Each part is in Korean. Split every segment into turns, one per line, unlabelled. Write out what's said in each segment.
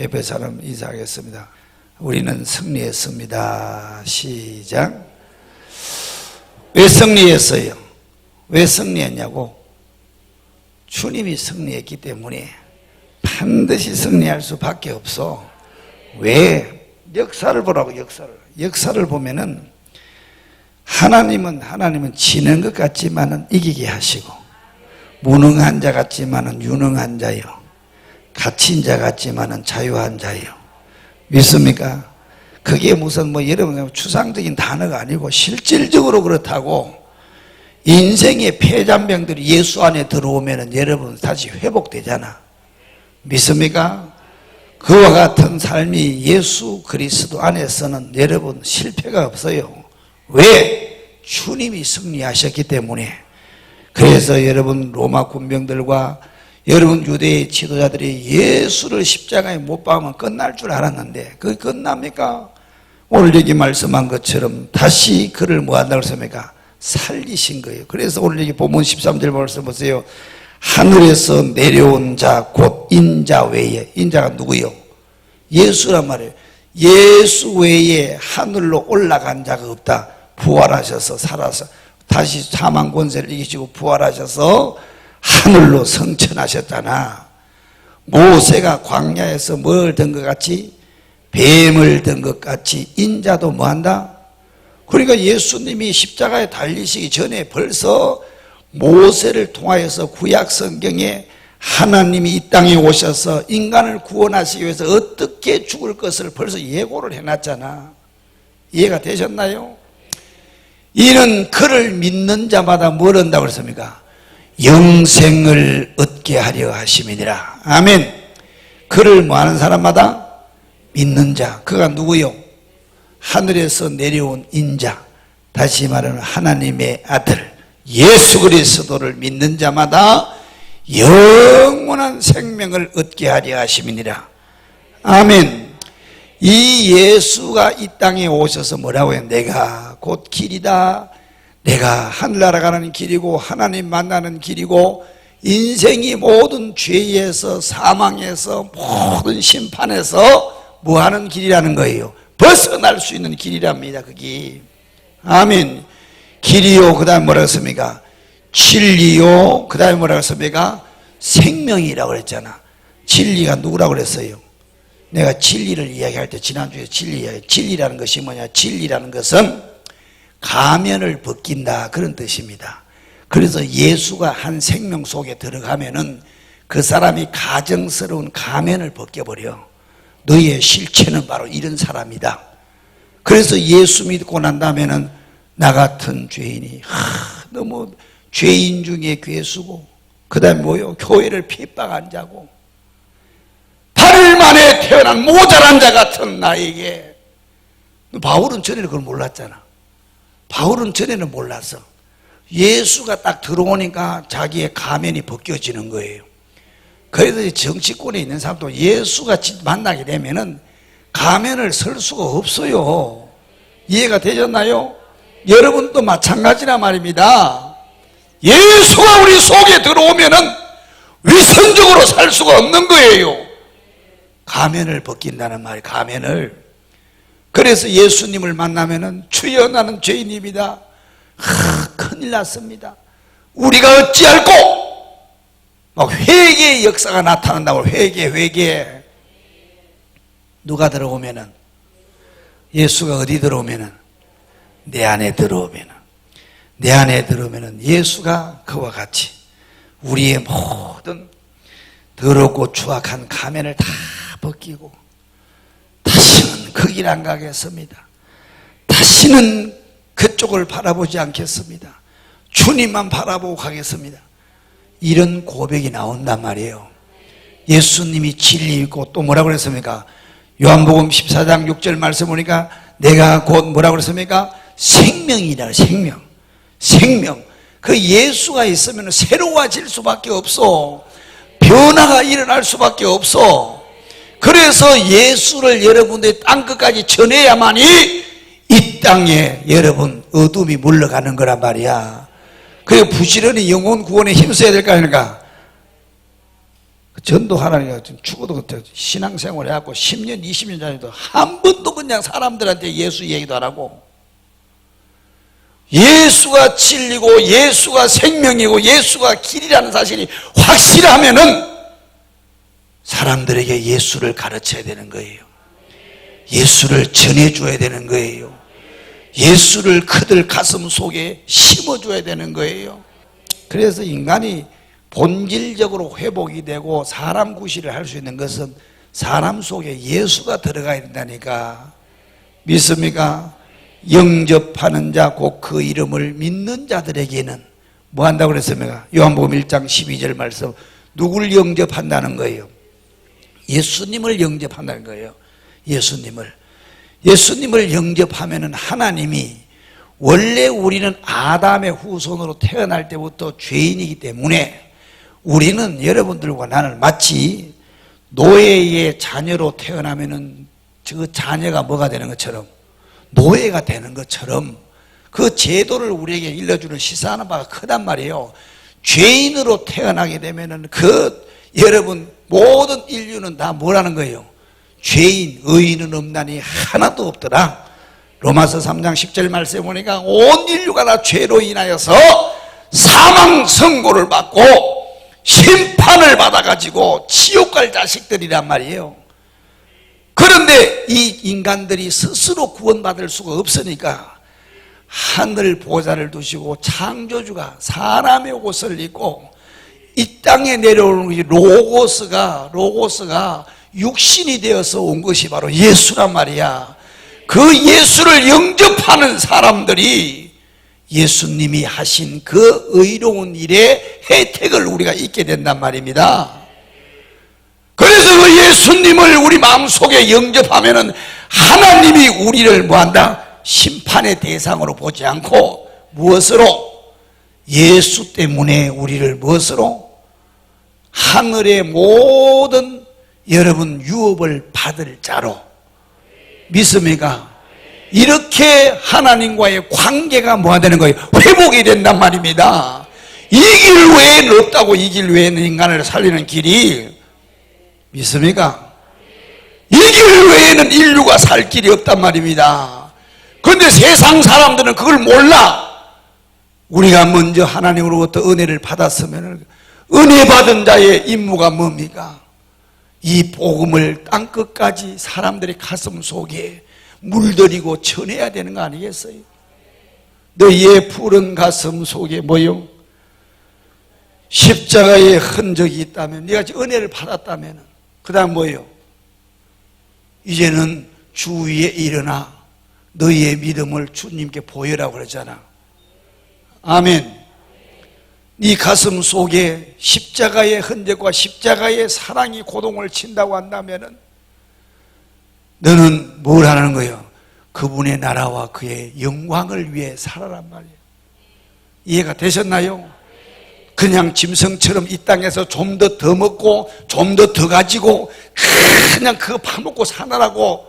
옆에 사람 인사하겠습니다. 우리는 승리했습니다. 시작. 왜 승리했어요? 왜 승리했냐고? 주님이 승리했기 때문에 반드시 승리할 수밖에 없어. 왜? 역사를 보라고. 역사를 보면은 하나님은 지는 것 같지만은 이기게 하시고, 무능한 자 같지만은 유능한 자요, 갇힌 자 같지만은 자유한 자요. 믿습니까? 그게 무슨 여러분 추상적인 단어가 아니고 실질적으로 그렇다고. 인생의 폐잔병들이 예수 안에 들어오면은 여러분 다시 회복되잖아. 믿습니까? 그와 같은 삶이 예수 그리스도 안에서는 여러분 실패가 없어요. 왜? 주님이 승리하셨기 때문에. 그래서 여러분 로마 군병들과 여러분 유대의 지도자들이 예수를 십자가에 못 박으면 끝날 줄 알았는데 그게 끝납니까? 오늘 여기 말씀한 것처럼 다시 그를 뭐 한다고 했습니까? 살리신 거예요. 그래서 오늘 여기 본문 13절 말씀 보세요. 하늘에서 내려온 자 곧 인자 외에, 인자가 누구요? 예수란 말이에요. 예수 외에 하늘로 올라간 자가 없다. 부활하셔서 살아서 다시 사망 권세를 이기시고 부활하셔서 하늘로 승천하셨잖아. 모세가 광야에서 뭘 든 것 같이? 뱀을 든 것 같이 인자도 뭐한다? 그러니까 예수님이 십자가에 달리시기 전에 벌써 모세를 통하여서 구약 성경에 하나님이 이 땅에 오셔서 인간을 구원하시기 위해서 어떻게 죽을 것을 벌써 예고를 해놨잖아. 이해가 되셨나요? 이는 그를 믿는 자마다 뭘 한다고 그랬습니까? 영생을 얻게 하려 하심이니라. 아멘. 그를 뭐 하는 사람마다? 믿는 자. 그가 누구요? 하늘에서 내려온 인자, 다시 말하면 하나님의 아들 예수 그리스도를 믿는 자마다 영원한 생명을 얻게 하려 하심이니라. 아멘. 이 예수가 이 땅에 오셔서 뭐라고 해요? 내가 곧 길이다. 내가 하늘나라 가는 길이고 하나님 만나는 길이고 인생이 모든 죄에서 사망에서 모든 심판에서 뭐하는 길이라는 거예요? 벗어날 수 있는 길이랍니다. 그게. 아멘. 길이요, 그 다음에 뭐라고 했습니까? 진리요, 그 다음에 뭐라고 했습니까? 생명이라고 그랬잖아. 진리가 누구라고 그랬어요? 내가 진리를 이야기할 때 지난주에 진리라는 것이 뭐냐? 진리라는 것은 가면을 벗긴다, 그런 뜻입니다. 그래서 예수가 한 생명 속에 들어가면은 그 사람이 가정스러운 가면을 벗겨버려. 너의 실체는 바로 이런 사람이다. 그래서 예수 믿고 난 다음에는 나 같은 죄인이 너무 죄인 중에 괴수고, 그 다음에 뭐요? 교회를 핍박한 자고 8일 만에 태어난 모자란 자 같은 나에게. 바울은 전에는 그걸 몰랐잖아. 바울은 전에는 몰랐어. 예수가 딱 들어오니까 자기의 가면이 벗겨지는 거예요. 그래서 정치권에 있는 사람도 예수가 만나게 되면은 가면을 쓸 수가 없어요. 이해가 되셨나요? 여러분도 마찬가지란 말입니다. 예수가 우리 속에 들어오면은 위선적으로 살 수가 없는 거예요. 가면을 벗긴다는 말이에요. 가면을. 그래서 예수님을 만나면은 주여 나는 죄인입니다. 큰일 났습니다. 우리가 어찌할꼬? 막 회개의 역사가 나타난다고. 회개. 누가 들어오면은, 예수가 어디 들어오면은, 내 안에 들어오면은 예수가 그와 같이 우리의 모든 더럽고 추악한 가면을 다 벗기고 다시는 그 길 안 가겠습니다. 다시는 그쪽을 바라보지 않겠습니다. 주님만 바라보고 가겠습니다. 이런 고백이 나온단 말이에요. 예수님이 진리이고 또 뭐라고 그랬습니까? 요한복음 14장 6절 말씀 보니까 내가 곧 뭐라고 그랬습니까? 생명이다. 생명. 그 예수가 있으면 새로워질 수밖에 없어. 변화가 일어날 수밖에 없어. 그래서 예수를 여러분들이 땅끝까지 전해야만이 이 땅에 여러분 어둠이 물러가는 거란 말이야. 그리고 부지런히 영혼 구원에 힘써야 될 거 아닙니까? 전도하라니까 죽어도 그때 신앙생활 해갖고 10년, 20년 전에도 한 번도 그냥 사람들한테 예수 얘기도 안 하고, 예수가 진리고 예수가 생명이고 예수가 길이라는 사실이 확실하면은 사람들에게 예수를 가르쳐야 되는 거예요. 예수를 전해줘야 되는 거예요. 예수를 그들 가슴 속에 심어줘야 되는 거예요. 그래서 인간이 본질적으로 회복이 되고 사람 구실을 할 수 있는 것은 사람 속에 예수가 들어가야 된다니까. 믿습니까? 영접하는 자 곧 그 이름을 믿는 자들에게는 뭐 한다고 그랬습니까? 요한복음 1장 12절 말씀, 누굴 영접한다는 거예요? 예수님을 영접한다는 거예요. 예수님을 영접하면은 하나님이, 원래 우리는 아담의 후손으로 태어날 때부터 죄인이기 때문에 우리는 여러분들과 나는 마치 노예의 자녀로 태어나면은 그 자녀가 뭐가 되는 것처럼, 노예가 되는 것처럼 그 제도를 우리에게 일러주는 시사하는 바가 크단 말이에요. 죄인으로 태어나게 되면은 여러분 모든 인류는 다 뭐라는 거예요? 죄인, 의인은 없나니 하나도 없더라. 로마서 3장 10절 말씀에 보니까 온 인류가 다 죄로 인하여서 사망 선고를 받고 심판을 받아가지고 지옥 갈 자식들이란 말이에요. 그런데 이 인간들이 스스로 구원받을 수가 없으니까 하늘 보좌를 두시고 창조주가 사람의 옷을 입고 이 땅에 내려오는 것이 로고스가 육신이 되어서 온 것이 바로 예수란 말이야. 그 예수를 영접하는 사람들이 예수님이 하신 그 의로운 일의 혜택을 우리가 잊게 된단 말입니다. 그래서 그 예수님을 우리 마음속에 영접하면은 하나님이 우리를 뭐한다? 심판의 대상으로 보지 않고 무엇으로? 예수 때문에 우리를 무엇으로? 하늘의 모든 여러분 유업을 받을 자로. 믿습니까? 이렇게 하나님과의 관계가 뭐가 되는 거예요? 회복이 된단 말입니다. 이 길 외에는 없다고. 이 길 외에는 인간을 살리는 길이. 믿습니까? 이 길 외에는 인류가 살 길이 없단 말입니다. 그런데 세상 사람들은 그걸 몰라. 우리가 먼저 하나님으로부터 은혜를 받았으면 은혜 받은 자의 임무가 뭡니까? 이 복음을 땅끝까지 사람들의 가슴 속에 물들이고 전해야 되는 거 아니겠어요? 너희의 푸른 가슴 속에 뭐요? 십자가의 흔적이 있다면, 네가 은혜를 받았다면 그 다음 뭐예요? 이제는 주 위에 일어나 너희의 믿음을 주님께 보여라고 그러잖아. 아멘. 네 가슴 속에 십자가의 흔적과 십자가의 사랑이 고동을 친다고 한다면 너는 뭘 하는 거예요? 그분의 나라와 그의 영광을 위해 살아란 말이에요. 이해가 되셨나요? 그냥 짐승처럼 이 땅에서 좀 더 먹고 좀 더 가지고 그냥 그거 파먹고 사느라고,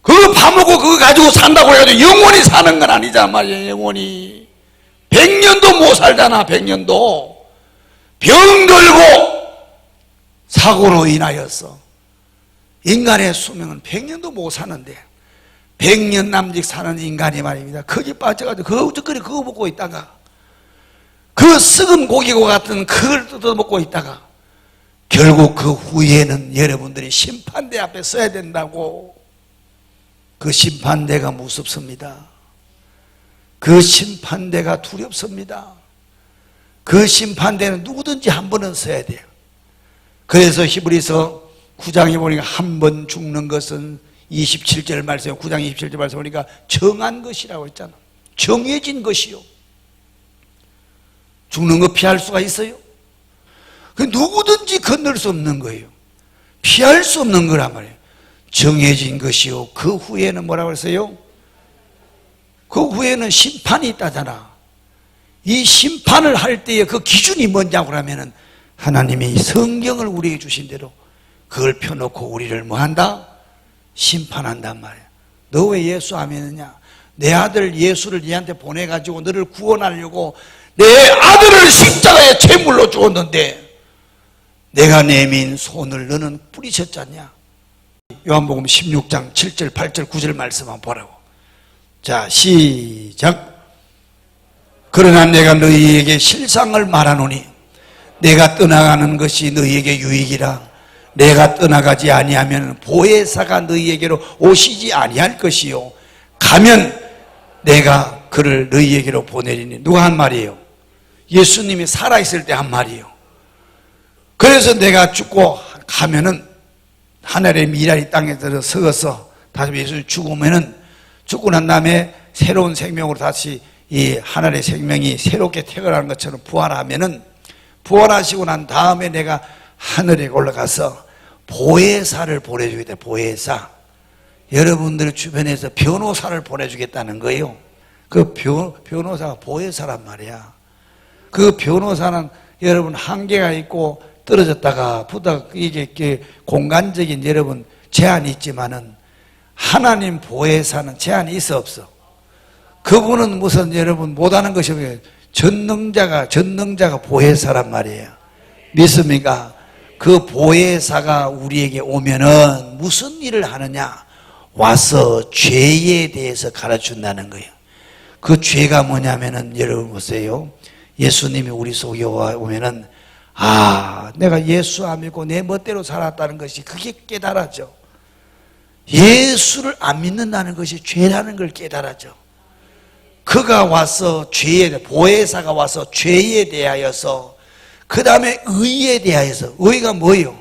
그거 파먹고 그거 가지고 산다고 해가지고 영원히 사는 건 아니잖아 말이에요. 영원히 100년도 못 살잖아. 100년도 병들고 사고로 인하여서 인간의 수명은 100년도 못 사는데 100년 남짓 사는 인간이 말입니다. 거기 빠져가지고 그거 먹고 있다가 그 썩은 고기고 같은 그걸 뜯어먹고 있다가 결국 그 후에는 여러분들이 심판대 앞에 서야 된다고. 그 심판대가 무섭습니다. 그 심판대가 두렵습니다. 그 심판대는 누구든지 한 번은 서야 돼요. 그래서 히브리서 9장에 보니까 한 번 죽는 것은 27절 말씀, 9장 27절 말씀 보니까 정한 것이라고 했잖아. 정해진 것이요. 죽는 거 피할 수가 있어요? 그 누구든지 건널 수 없는 거예요. 피할 수 없는 거란 말이에요. 정해진 것이요. 그 후에는 뭐라고 했어요? 그 후에는 심판이 있다잖아. 이 심판을 할 때의 그 기준이 뭐냐고 하면은 하나님이 성경을 우리에게 주신 대로 그걸 펴놓고 우리를 뭐한다? 심판한단 말이야. 너 왜 예수 안 믿느냐? 내 아들 예수를 네한테 보내가지고 너를 구원하려고 내 아들을 십자가에 제물로 주었는데 내가 내민 손을 너는 뿌리쳤잖냐. 요한복음 16장 7절 8절 9절 말씀 한번 보라고. 자, 시작. 그러나 내가 너희에게 실상을 말하노니 내가 떠나가는 것이 너희에게 유익이라. 내가 떠나가지 아니하면 보혜사가 너희에게로 오시지 아니할 것이요 가면 내가 그를 너희에게로 보내리니. 누가 한 말이에요? 예수님이 살아있을 때 한 말이에요. 그래서 내가 죽고 가면은 하늘의 미랄이 땅에 들어 서서 다시 예수 죽으면은 죽고 난 다음에 새로운 생명으로 다시 이 하늘의 생명이 새롭게 태어나는 것처럼 부활하면은 부활하시고 난 다음에 내가 하늘에 올라가서 보혜사를 보내주겠다. 보혜사. 여러분들 주변에서 변호사를 보내주겠다는 거예요. 그 변호사가 보혜사란 말이야. 그 변호사는 여러분 한계가 있고 떨어졌다가 붙다가 이게 공간적인 여러분 제한이 있지만은 하나님 보혜사는 제한이 있어 없어? 그분은 무슨 여러분 못하는 것이 없어요. 전능자가 보혜사란 말이에요. 믿습니까? 그 보혜사가 우리에게 오면은 무슨 일을 하느냐? 와서 죄에 대해서 가르쳐준다는 거예요. 그 죄가 뭐냐면은 여러분 보세요. 예수님이 우리 속에 오면은 내가 예수 안 믿고 내 멋대로 살았다는 것이 그게 깨달아져. 예수를 안 믿는다는 것이 죄라는 걸 깨달아져. 그가 와서 보혜사가 와서 죄에 대하여서 그 다음에 의에 대하여서. 의가 뭐예요?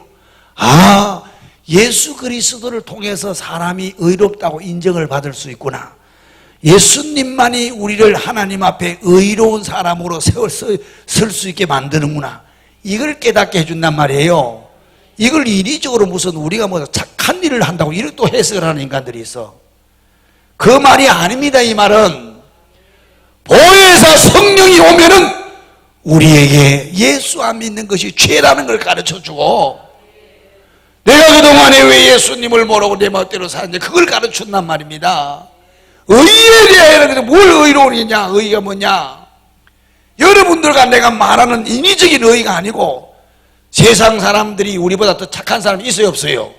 예수 그리스도를 통해서 사람이 의롭다고 인정을 받을 수 있구나. 예수님만이 우리를 하나님 앞에 의로운 사람으로 설 수 있게 만드는구나. 이걸 깨닫게 해준단 말이에요. 이걸 인위적으로 무슨 우리가 뭐 착한 일을 한다고 이렇게 또 해석을 하는 인간들이 있어. 그 말이 아닙니다. 이 말은 보혜사 성령이 오면은 우리에게 예수 안 믿는 것이 죄라는 걸 가르쳐주고, 내가 그동안에 왜 예수님을 모르고 내 멋대로 사는지 그걸 가르쳐준단 말입니다. 의에 대하여 뭘 의로우냐? 의가 뭐냐? 여러분들과 내가 말하는 인위적인 의가 아니고 세상 사람들이 우리보다 더 착한 사람이 있어요 없어요?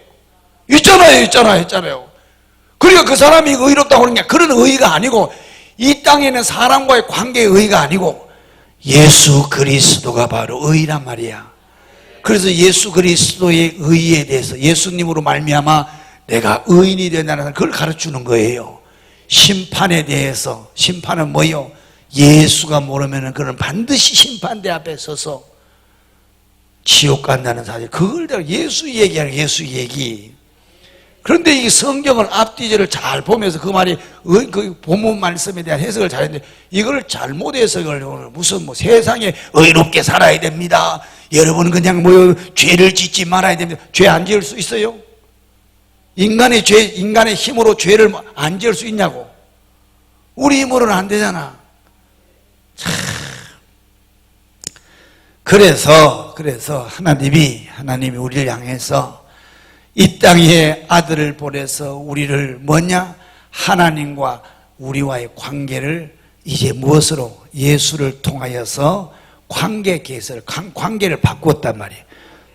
있잖아요. 그러니까 그 사람이 의롭다고 하는 게 그런 의가 아니고, 이 땅에는 사람과의 관계의 의가 아니고 예수 그리스도가 바로 의란 말이야. 그래서 예수 그리스도의 의에 대해서 예수님으로 말미암아 내가 의인이 된다는 그걸 가르치는 거예요. 심판에 대해서, 심판은 뭐예요? 예수가 모르면은 그는 반드시 심판대 앞에 서서 지옥 간다는 사실. 그걸 내가 예수 얘기하는 예수 얘기. 그런데 이 성경을 앞뒤절을 잘 보면서 그 말이 그 본문 말씀에 대한 해석을 잘했는데 이걸 잘못 해석을 무슨 세상에 의롭게 살아야 됩니다. 여러분 그냥 죄를 짓지 말아야 됩니다. 죄 안 지을 수 있어요? 인간의 힘으로 죄를 안 지을 수 있냐고? 우리 힘으로는 안 되잖아. 참. 그래서 하나님이 우리를 향해서 이 땅에 아들을 보내서 우리를 하나님과 우리와의 관계를 이제 무엇으로? 예수를 통하여서 관계를 바꾸었단 말이에요.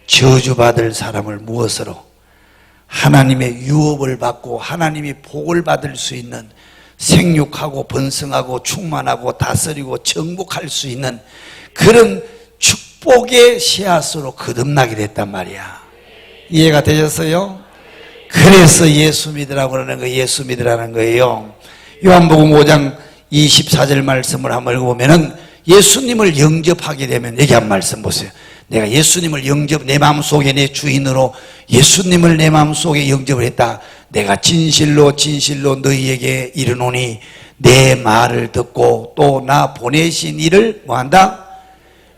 저주받을 사람을 무엇으로? 하나님의 유업을 받고 하나님이 복을 받을 수 있는, 생육하고 번성하고 충만하고 다스리고 정복할 수 있는 그런 축복의 씨앗으로 거듭나게 됐단 말이야. 이해가 되셨어요? 그래서 예수 믿으라고 그러는 거예요. 예수 믿으라는 거예요. 요한복음 5장 24절 말씀을 한번 읽어보면은 예수님을 영접하게 되면 얘기한 말씀 보세요. 내가 예수님을 내 마음속에 내 주인으로 예수님을 내 마음속에 영접을 했다. 내가 진실로 너희에게 이르노니 내 말을 듣고 또 나 보내신 이를 뭐한다?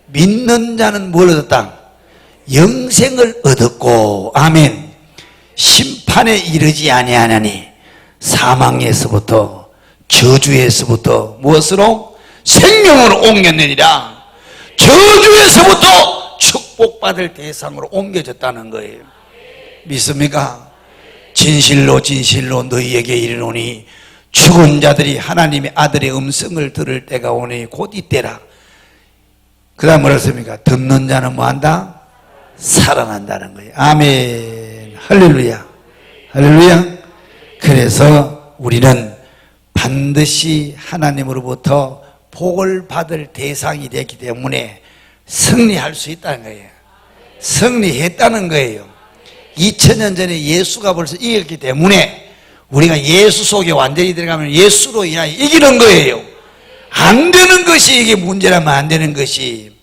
믿는 자는 뭘 얻었다? 영생을 얻었고, 아멘. 심판에 이르지 아니하나니 사망에서부터 저주에서부터 무엇으로? 생명으로 옮겼느니라. 저주에서부터 축복받을 대상으로 옮겨졌다는 거예요. 믿습니까? 진실로 너희에게 이르노니 죽은 자들이 하나님의 아들의 음성을 들을 때가 오니 곧 이때라. 그 다음 뭐라 했습니까? 듣는 자는 뭐한다? 살아난다는 거예요. 아멘. 할렐루야. 할렐루야. 그래서 우리는 반드시 하나님으로부터 복을 받을 대상이 됐기 때문에 승리할 수 있다는 거예요. 승리했다는 거예요. 2000년 전에 예수가 벌써 이겼기 때문에 우리가 예수 속에 완전히 들어가면 예수로 인하여 이기는 거예요. 안 되는 것이 이게 문제라면 안 되는 것이.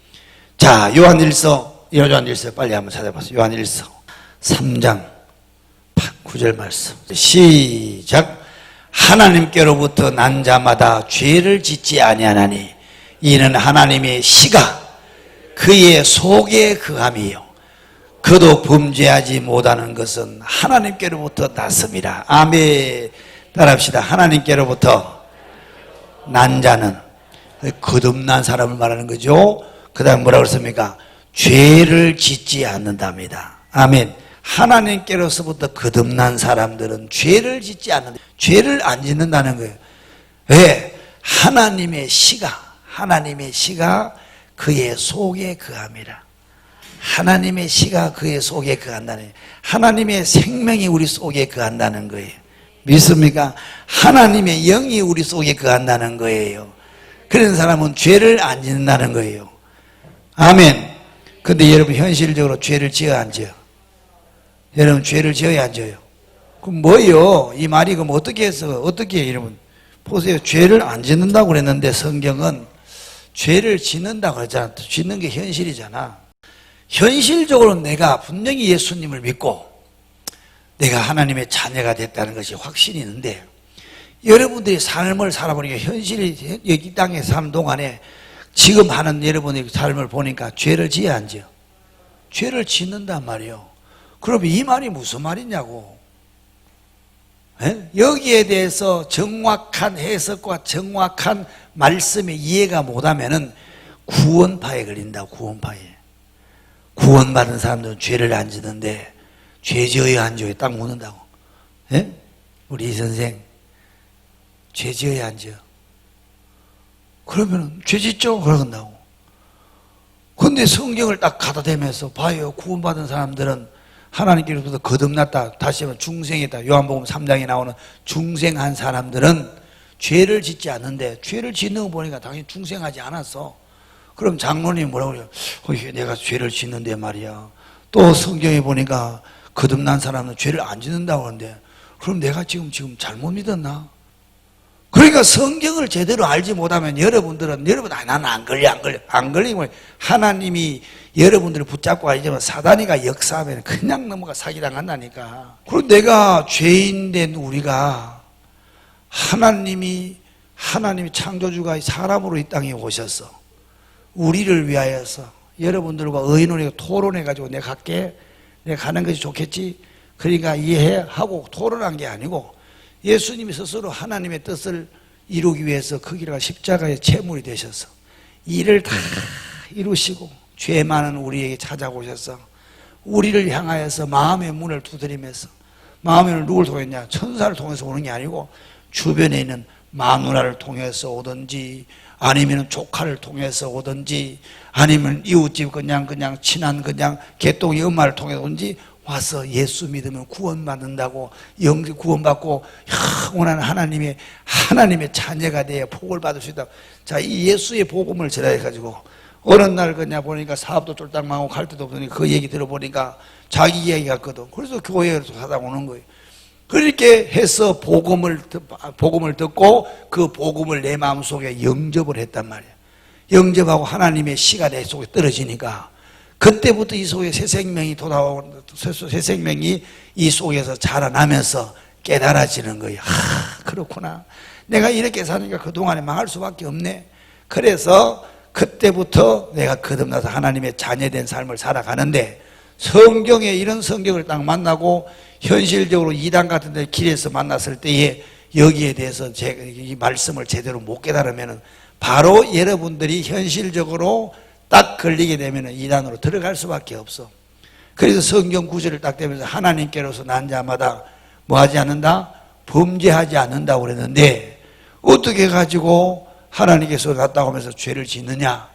자, 요한일서 빨리 한번 찾아보세요. 요한일서 3장 9절 말씀 시작. 하나님께로부터 난 자마다 죄를 짓지 아니하나니 이는 하나님의 시가 그의 속에 거함이요 그도 범죄하지 못하는 것은 하나님께로부터 났음이라. 아멘. 따라합시다. 하나님께로부터 난 자는 거듭난 사람을 말하는 거죠. 그 다음 뭐라고 그랬습니까? 죄를 짓지 않는답니다. 아멘. 하나님께로서부터 거듭난 사람들은 죄를 짓지 않는다. 죄를 안 짓는다는 거예요. 왜? 하나님의 시가 그의 속에 거함이라. 하나님의 시가 그의 속에 거한다는 거예요. 하나님의 생명이 우리 속에 거한다는 거예요. 믿습니까? 하나님의 영이 우리 속에 거한다는 거예요. 그런 사람은 죄를 안 짓는다는 거예요. 아멘. 근데 여러분 현실적으로 죄를 지어 안 지어? 여러분 죄를 지어야 안 지어요? 그럼 뭐요? 이 말이 그럼 어떻게 해서 어떻게 해요? 여러분 보세요. 죄를 안 짓는다고 그랬는데 성경은 죄를 짓는다고 그러잖아. 짓는 게 현실이잖아. 현실적으로 내가 분명히 예수님을 믿고 내가 하나님의 자녀가 됐다는 것이 확신이 있는데 여러분들이 삶을 살아보니까 현실이 여기 땅에 사는 동안에 지금 하는 여러분의 삶을 보니까 죄를 지어 안 지어? 죄를 짓는단 말이에요. 그럼 이 말이 무슨 말이냐고. 에? 여기에 대해서 정확한 해석과 정확한 말씀의 이해가 못하면은 구원파에 걸린다. 구원파에. 구원받은 사람들은 죄를 안 짓는데 죄 지어야 안 지어야 딱 묻는다고. 에? 우리 이 선생 죄 지어야 안 지어? 그러면 죄 짓죠? 그러건다고. 근데 성경을 딱 갖다 대면서 봐요. 구원받은 사람들은 하나님께로부터 거듭났다. 다시 한번 중생이다. 요한복음 3장에 나오는 중생한 사람들은 죄를 짓지 않는데 죄를 짓는 거 보니까 당연히 중생하지 않았어. 그럼 장로님이 뭐라고 그래요? 내가 죄를 짓는데 말이야. 또 성경에 보니까 거듭난 사람은 죄를 안 짓는다고 하는데 그럼 내가 지금 잘못 믿었나? 그러니까 성경을 제대로 알지 못하면 여러분들은 나는 안 걸리면 하나님이 여러분들을 붙잡고 가지만 사단이가 역사하면 그냥 넘어가 사기당한다니까. 그리고 내가 죄인된 우리가 하나님이 창조주가 사람으로 이 땅에 오셔서 우리를 위하여서 여러분들과 의논하고 토론해가지고 내가 갈게, 내가 가는 것이 좋겠지, 그러니까 이해하고 토론한 게 아니고 예수님이 스스로 하나님의 뜻을 이루기 위해서 그 길을 십자가의 제물이 되셔서 이를 다 이루시고 죄 많은 우리에게 찾아오셔서 우리를 향하여서 마음의 문을 두드리면서 마음의 문을 누굴 통했냐? 천사를 통해서 오는 게 아니고 주변에 있는 마누라를 통해서 오든지 아니면 조카를 통해서 오든지 아니면 이웃집 그냥 친한 개똥이 엄마를 통해서 오든지 와서 예수 믿으면 구원받는다고 구원받고 영원한 하나님의 자녀가 되어 복을 받을 수 있다. 자, 이 예수의 복음을 전해가지고 어느 날 보니까 사업도 쫄딱 망하고 갈 데도 없으니 그 얘기 들어보니까 자기 이야기 같거든. 그래서 교회에서 찾아오는 거예요. 그렇게 해서 복음을 듣고 그 복음을 내 마음속에 영접을 했단 말이야. 영접하고 하나님의 시가 내 속에 떨어지니까 그때부터 이 속에 새 생명이 새 생명이 이 속에서 자라나면서 깨달아지는 거예요. 그렇구나. 내가 이렇게 사니까 그동안에 망할 수밖에 없네. 그래서 그때부터 내가 거듭나서 하나님의 자녀된 삶을 살아가는데 성경에 이런 성경을 딱 만나고 현실적으로 이단 같은 데 길에서 만났을 때에 여기에 대해서 이 말씀을 제대로 못 깨달으면 바로 여러분들이 현실적으로 딱 걸리게 되면 이단으로 들어갈 수밖에 없어. 그래서 성경 구절을 딱 대면서 하나님께로서 난 자마다 뭐 하지 않는다? 범죄하지 않는다고 그랬는데 어떻게 가지고 하나님께서 났다고 하면서 죄를 짓느냐?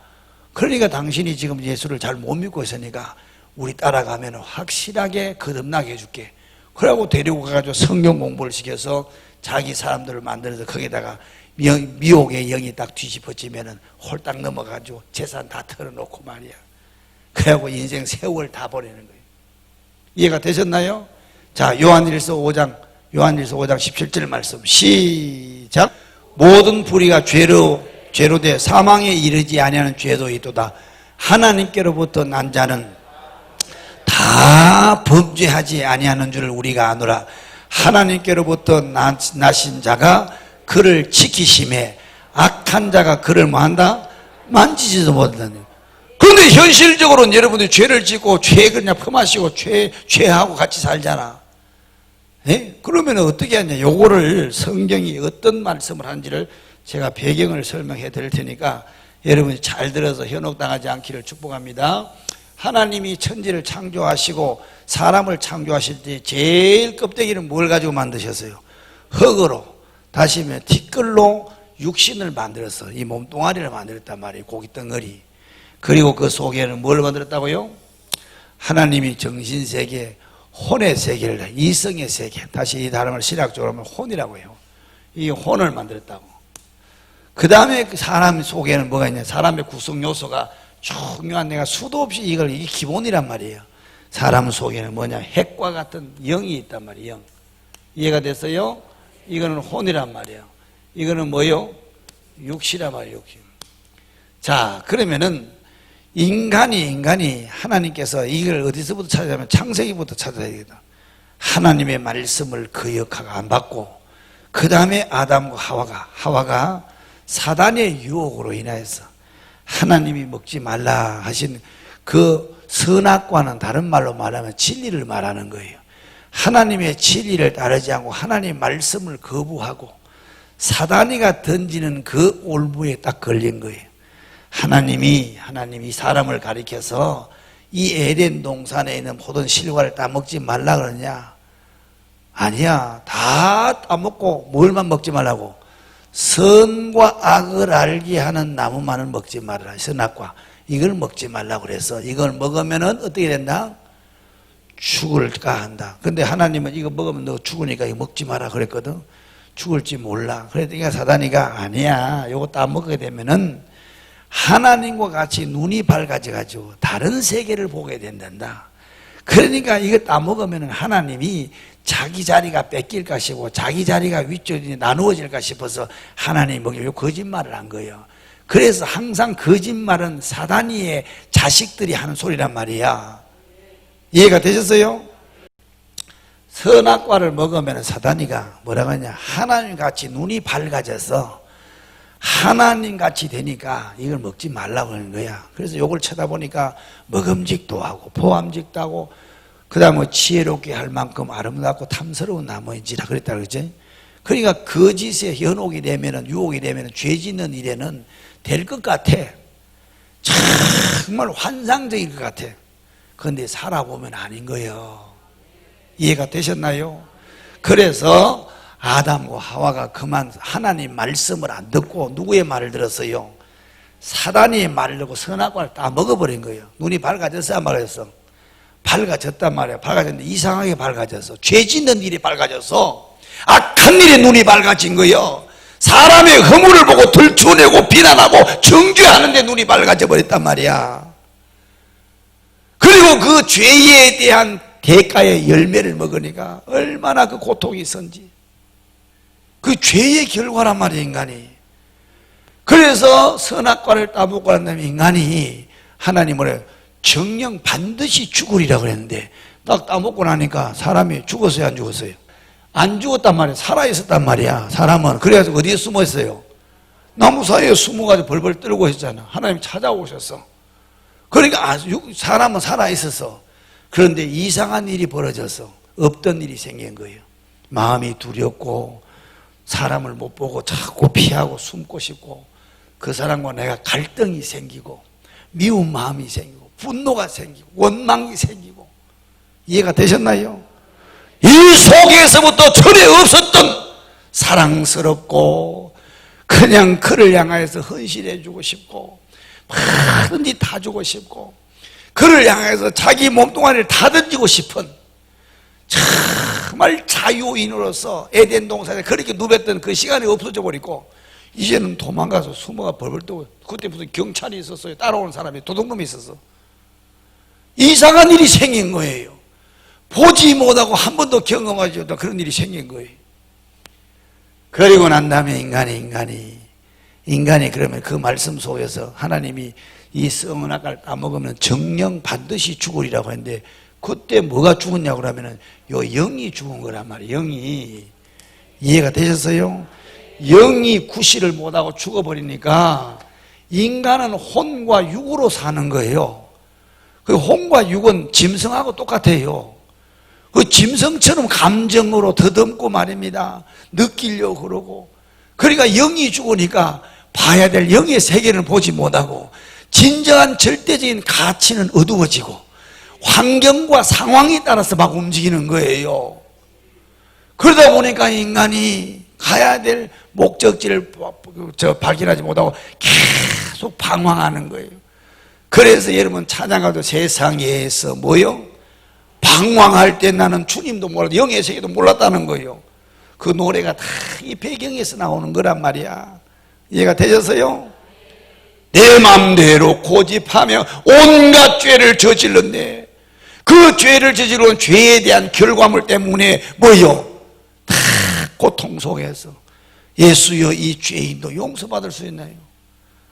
그러니까 당신이 지금 예수를 잘 못 믿고 있으니까 우리 따라가면 확실하게 거듭나게 해줄게. 그러고 데리고 가가지고 성경 공부를 시켜서 자기 사람들을 만들어서 거기다가 미혹의 영이 딱 뒤집어지면은 홀딱 넘어가지고 재산 다 털어놓고 말이야. 그래갖고 인생 세월 다 보내는 거예요. 이해가 되셨나요? 자, 요한일서 5장 17절 말씀 시작. 모든 불의가 죄로 돼 사망에 이르지 아니하는 죄도 있도다. 하나님께로부터 난 자는 다 범죄하지 아니하는 줄을 우리가 아노라. 하나님께로부터 나신 자가 그를 지키심에 악한 자가 그를 뭐한다? 만지지도 못한다. 그런데 현실적으로는 여러분들이 죄를 짓고 죄 그냥 품하시고 죄하고 같이 살잖아. 예? 그러면 어떻게 하냐? 요거를 성경이 어떤 말씀을 하는지를 제가 배경을 설명해 드릴 테니까 여러분이 잘 들어서 현혹당하지 않기를 축복합니다. 하나님이 천지를 창조하시고 사람을 창조하실 때 제일 껍데기는 뭘 가지고 만드셨어요? 흙으로, 다시 하면 티끌로 육신을 만들어서 이 몸뚱아리를 만들었단 말이에요. 고기 덩어리. 그리고 그 속에는 뭘 만들었다고요? 하나님이 정신세계, 혼의 세계를, 이성의 세계, 다시 이 단어를 신학적으로 하면 혼이라고 해요. 이 혼을 만들었다고. 그 다음에 사람 속에는 뭐가 있냐? 사람의 구성 요소가 중요한, 내가 수도 없이 이게 기본이란 말이에요. 사람 속에는 뭐냐? 핵과 같은 영이 있단 말이에요. 영. 이해가 됐어요? 이거는 혼이란 말이에요. 이거는 뭐요? 육시란 말이에요. 육시. 자, 그러면은 인간이 하나님께서 이걸 어디서부터 찾아야면 창세기부터 찾아야 되겠다. 하나님의 말씀을 거역하고 안 받고, 그 다음에 아담과 하와가 사단의 유혹으로 인하여서 하나님이 먹지 말라 하신 그 선악과는 다른 말로 말하면 진리를 말하는 거예요. 하나님의 진리를 따르지 않고 하나님의 말씀을 거부하고 사단이가 던지는 그 올무에 딱 걸린 거예요. 하나님이 사람을 가리켜서 이 에덴 동산에 있는 모든 실과를 따먹지 말라 그러냐? 아니야. 다 따먹고 뭘만 먹지 말라고? 선과 악을 알게 하는 나무만을 먹지 말라. 선악과. 이걸 먹지 말라고 그래서 이걸 먹으면은 어떻게 된다? 죽을까 한다. 근데 하나님은 이거 먹으면 너 죽으니까 이거 먹지 마라 그랬거든. 죽을지 몰라. 그러니까 사단이가 아니야. 이거 따먹게 되면은 하나님과 같이 눈이 밝아져가지고 다른 세계를 보게 된단다. 그러니까 이거 따먹으면 하나님이 자기 자리가 뺏길 것이고 자기 자리가 위쪽이 나누어질까 싶어서 하나님이 먹이려고 거짓말을 한 거예요. 그래서 항상 거짓말은 사단이의 자식들이 하는 소리란 말이야. 이해가 되셨어요? 선악과를 먹으면 사단이가 뭐라고 하냐? 하나님같이 눈이 밝아져서 하나님같이 되니까 이걸 먹지 말라고 하는 거야. 그래서 이걸 쳐다보니까 먹음직도 하고 포함직도 하고 그 다음에 지혜롭게 할 만큼 아름답고 탐스러운 나무인지라 그랬다 그러지. 그러니까 거짓에 현혹이 되면은, 유혹이 되면은, 죄 짓는 일에는 될 것 같아. 정말 환상적일 것 같아. 그런데 살아보면 아닌 거예요. 이해가 되셨나요? 그래서 아담과 하와가 그만 하나님 말씀을 안 듣고 누구의 말을 들었어요? 사단의 말을 듣고 선악과를 다 먹어버린 거예요. 눈이 밝아졌어, 안 밝아졌어? 밝아졌단 말이야. 밝아졌는데 이상하게 밝아졌어. 죄 짓는 일이 밝아졌어. 악한 일에 눈이 밝아진 거예요. 사람의 허물을 보고 들추어내고 비난하고 정죄하는데 눈이 밝아져 버렸단 말이야. 그리고 그 죄에 대한 대가의 열매를 먹으니까 얼마나 그 고통이 있었는지. 그 죄의 결과란 말이에요, 인간이. 그래서 선악과를 따먹고 난 다음에 인간이 하나님을 정령 반드시 죽으리라 그랬는데 딱 따먹고 나니까 사람이 죽었어요, 안 죽었어요? 안 죽었단 말이야. 살아있었단 말이야, 사람은. 그래서 어디에 숨어 있어요? 나무 사이에 숨어가지고 벌벌 떨고 있었잖아. 하나님 찾아오셨어. 그러니까 사람은 살아있었어. 그런데 이상한 일이 벌어져서 없던 일이 생긴 거예요. 마음이 두렵고 사람을 못 보고 자꾸 피하고 숨고 싶고 그 사람과 내가 갈등이 생기고 미운 마음이 생기고 분노가 생기고 원망이 생기고. 이해가 되셨나요? 이 속에서부터 전에 없었던 사랑스럽고 그냥 그를 향하여서 헌신해 주고 싶고 뭐든지 다 주고 싶고 그를 향해서 자기 몸뚱아리를 다 던지고 싶은 정말 자유인으로서 에덴 동산에 그렇게 누볐던 그 시간이 없어져 버리고 이제는 도망가서 숨어가 벌벌 떠고, 그때 무슨 경찰이 있었어요. 따라오는 사람이, 도둑놈이 있었어. 이상한 일이 생긴 거예요. 보지 못하고 한 번도 경험하지 못한 그런 일이 생긴 거예요. 그리고 난 다음에 인간이 그러면 그 말씀 속에서 하나님이 이 썩은 다 먹으면 정령 반드시 죽으리라고 했는데, 그때 뭐가 죽었냐고 그러면은 요 영이 죽은 거란 말이에요. 영이. 이해가 되셨어요? 영이 구실을 못하고 죽어버리니까 인간은 혼과 육으로 사는 거예요. 그 혼과 육은 짐승하고 똑같아요. 그 짐승처럼 감정으로 더듬고 말입니다. 느끼려고 그러고. 그러니까 영이 죽으니까 봐야 될 영의 세계를 보지 못하고 진정한 절대적인 가치는 어두워지고 환경과 상황에 따라서 막 움직이는 거예요. 그러다 보니까 인간이 가야 될 목적지를 발견하지 못하고 계속 방황하는 거예요. 그래서 여러분 찬양가도 세상에서 뭐요? 방황할 때 나는 주님도 몰라도 영의 세계도 몰랐다는 거예요. 그 노래가 다 이 배경에서 나오는 거란 말이야. 이해가 되셨어요? 내 맘대로 고집하며 온갖 죄를 저질렀네. 그 죄를 저지른 죄에 대한 결과물 때문에 뭐요? 다 고통 속에서 예수여 이 죄인도 용서받을 수 있나요?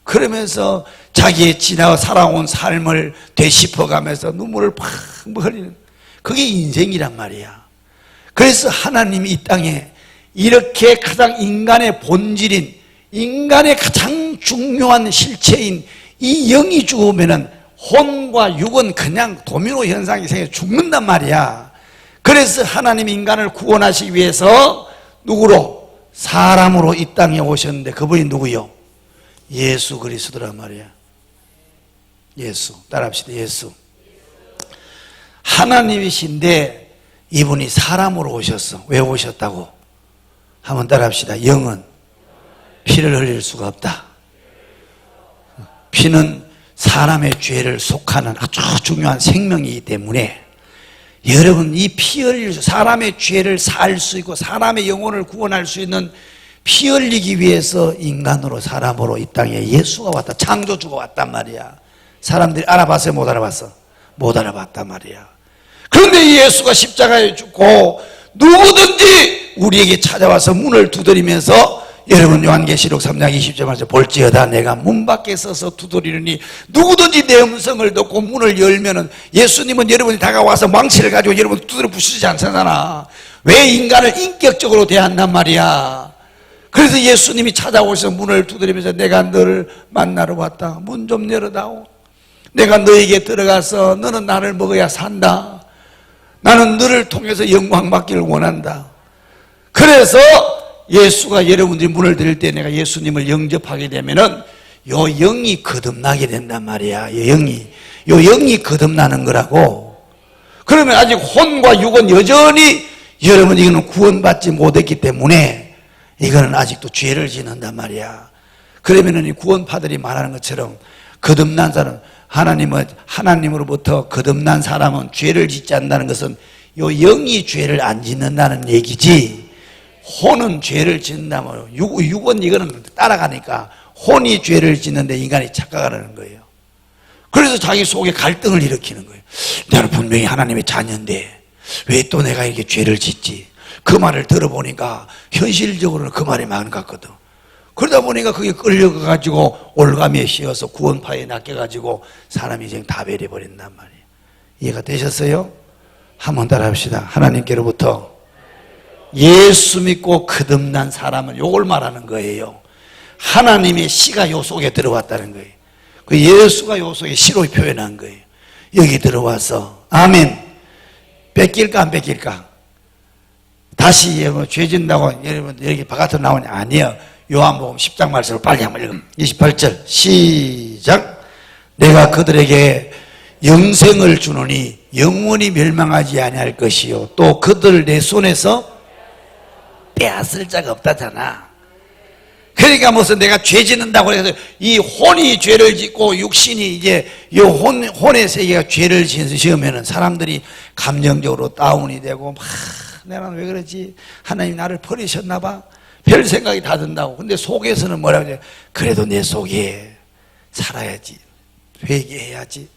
그러면서 자기의 지나가 살아온 삶을 되짚어가면서 눈물을 팍 흘리는, 그게 인생이란 말이야. 그래서 하나님이 이 땅에 이렇게 가장 인간의 본질인, 인간의 가장 중요한 실체인 이 영이 죽으면은 혼과 육은 그냥 도미노 현상이 생겨 죽는단 말이야. 그래서 하나님이 인간을 구원하시기 위해서 누구로? 사람으로 이 땅에 오셨는데 그분이 누구요? 예수 그리스도란 말이야. 예수. 따라합시다. 예수. 하나님이신데 이분이 사람으로 오셨어. 왜 오셨다고? 한번 따라합시다. 영은 피를 흘릴 수가 없다. 피는 사람의 죄를 속하는 아주 중요한 생명이기 때문에 여러분, 이 피 흘릴 수, 사람의 죄를 살 수 있고 사람의 영혼을 구원할 수 있는 피 흘리기 위해서 인간으로 사람으로 이 땅에 예수가 왔다. 창조주가 왔단 말이야. 사람들이 알아봤어요? 못 알아봤어? 못 알아봤단 말이야. 그런데 예수가 십자가에 죽고 누구든지 우리에게 찾아와서 문을 두드리면서, 여러분 요한계시록 3장 20절 말씀, 볼지어다 내가 문 밖에 서서 두드리느니 누구든지 내 음성을 듣고 문을 열면은, 예수님은 여러분이 다가와서 망치를 가지고 여러분 두드려 부수지 않잖아. 왜 인간을 인격적으로 대한단 말이야. 그래서 예수님이 찾아오셔서 문을 두드리면서 내가 너를 만나러 왔다. 문 좀 열어다오. 내가 너에게 들어가서 너는 나를 먹어야 산다. 나는 너를 통해서 영광 받기를 원한다. 그래서 예수가 여러분들이 문을 들을 때 내가 예수님을 영접하게 되면은 요 영이 거듭나게 된단 말이야. 요 영이 거듭나는 거라고. 그러면 아직 혼과 육은 여전히 여러분 이거는 구원받지 못했기 때문에 이거는 아직도 죄를 짓는단 말이야. 그러면은 이 구원파들이 말하는 것처럼 거듭난 사람, 하나님으로부터 거듭난 사람은 죄를 짓지 않는다는 것은 요 영이 죄를 안 짓는다는 얘기지, 혼은 죄를 짓는다면, 육은 이거는 따라가니까 혼이 죄를 짓는데 인간이 착각하는 거예요. 그래서 자기 속에 갈등을 일으키는 거예요. 나는 분명히 하나님의 자녀인데 왜 또 내가 이렇게 죄를 짓지? 그 말을 들어보니까 현실적으로는 그 말이 맞는 것 같거든. 그러다 보니까 그게 끌려가가지고 올가미에 씌어서 구원파에 낚여가지고 사람이 이제 다 베려버린단 말이에요. 이해가 되셨어요? 한번 따라합시다. 하나님께로부터 예수 믿고 거듭난 사람은 요걸 말하는 거예요. 하나님의 씨가 요 속에 들어왔다는 거예요. 그 예수가 요 속에 씨로 표현한 거예요. 여기 들어와서 아멘. 뺏길까 안 뺏길까? 다시 여러분 죄 진다고 여러분 여기 바깥으로 나오냐? 아니요. 요한복음 10장 말씀을 빨리 한번 읽으면 28절 시작. 내가 그들에게 영생을 주노니 영원히 멸망하지 아니할 것이요 또 그들을 내 손에서 빼앗을 자가 없다잖아. 그러니까 무슨 내가 죄 짓는다고 해서 이 혼이 죄를 짓고 육신이 이제 이 혼의 세계가 죄를 지으면은 사람들이 감정적으로 다운이 되고 막 내가 왜 그러지? 하나님 나를 버리셨나 봐. 별 생각이 다 든다고. 근데 속에서는 뭐라고 해요? 그래도 내 속에 살아야지. 회개해야지.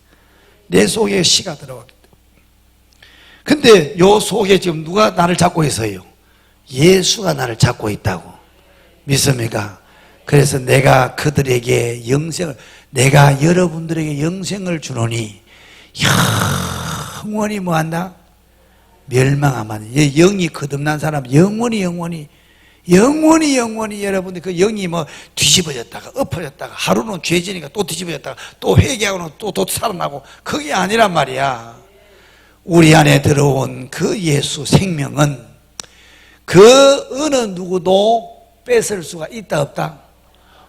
내 속에 씨가 들어갔기 때문에. 근데 요 속에 지금 누가 나를 잡고 있어요? 예수가 나를 잡고 있다고. 믿습니까? 그래서 내가 그들에게 영생을, 내가 여러분들에게 영생을 주노니 영원히 뭐한다? 멸망하면, 영이 거듭난 사람 영원히 여러분들 그 영이 뭐 뒤집어졌다가 엎어졌다가 하루는 죄지니까 또 뒤집어졌다가 또 회개하고는 또 살아나고 그게 아니란 말이야. 우리 안에 들어온 그 예수 생명은 그 어느 누구도 뺏을 수가 있다 없다?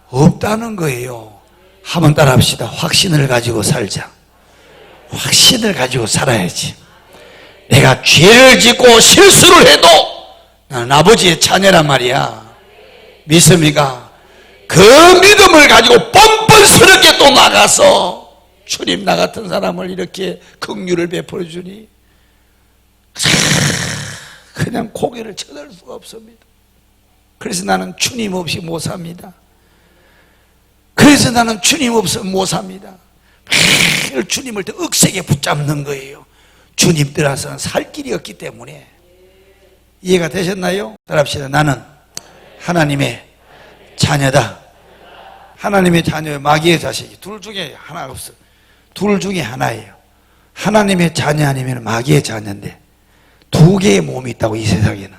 없다는 거예요. 한번 따라 합시다. 확신을 가지고 살자. 확신을 가지고 살아야지. 내가 죄를 짓고 실수를 해도 나는 아버지의 자녀란 말이야. 믿습니까? 그 믿음을 가지고 뻔뻔스럽게 또 나가서 주님 나 같은 사람을 이렇게 긍휼을 베풀어 주니 그냥 고개를 쳐들 수가 없습니다. 그래서 나는 주님 없이 못 삽니다. 그래서 나는 주님 없으면 못 삽니다. 매일 주님을 더 억세게 붙잡는 거예요. 주님 들어서는 살 길이 없기 때문에. 이해가 되셨나요? 따라합시다. 나는 하나님의 자녀다. 하나님의 자녀예요. 마귀의 자식이. 둘 중에 하나가 없어요. 둘 중에 하나예요. 하나님의 자녀 아니면 마귀의 자녀인데 두 개의 몸이 있다고. 이 세상에는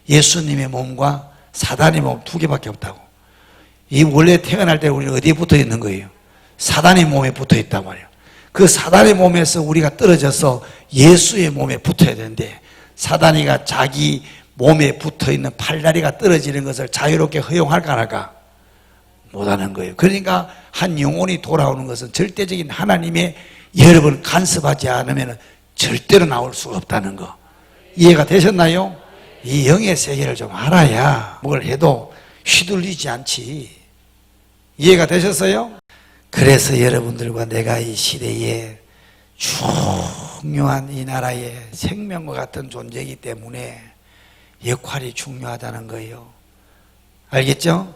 예수님의 몸과 사단의 몸 두 개밖에 없다고. 이 원래 태어날 때 우리는 어디에 붙어 있는 거예요? 사단의 몸에 붙어 있단 말이에요. 그 사단의 몸에서 우리가 떨어져서 예수의 몸에 붙어야 되는데 사단이가 자기 몸에 붙어 있는 팔다리가 떨어지는 것을 자유롭게 허용할까 안 할까? 못하는 거예요. 그러니까 한 영혼이 돌아오는 것은 절대적인 하나님의 여러분 간섭하지 않으면 절대로 나올 수가 없다는 거. 이해가 되셨나요? 이 영의 세계를 좀 알아야 뭘 해도 휘둘리지 않지. 이해가 되셨어요? 그래서 여러분들과 내가 이 시대에 중요한 이 나라의 생명과 같은 존재이기 때문에 역할이 중요하다는 거예요. 알겠죠?